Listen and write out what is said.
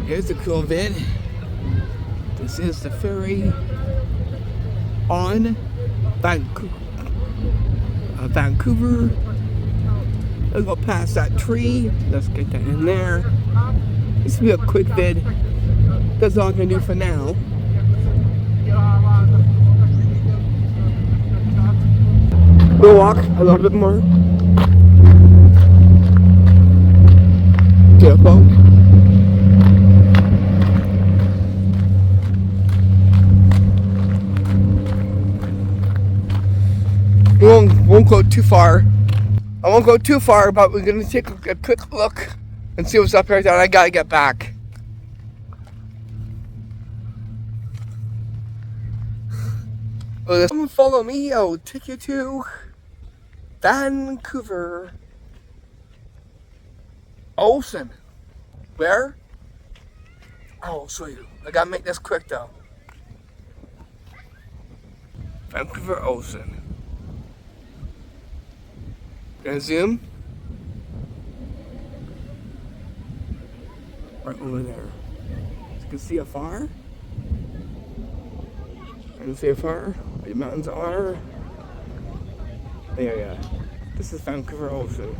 Here's a cool vid. This is the ferry on Vancouver. Let's go past that tree. Let's get that in there. This will be a quick vid. That's all I'm gonna do for now. We'll walk a little bit more. Get a boat. We won't go too far. I won't go too far, but we're gonna take a quick look and see what's up here. Then I gotta get back. Well, come follow me. I'll take you to Vancouver. Ocean. Where? I'll show you. I gotta make this quick though. Vancouver Ocean. Gonna zoom. Right over there. As you can see afar. You can see afar where the mountains are. There, yeah. This is Vancouver Ocean.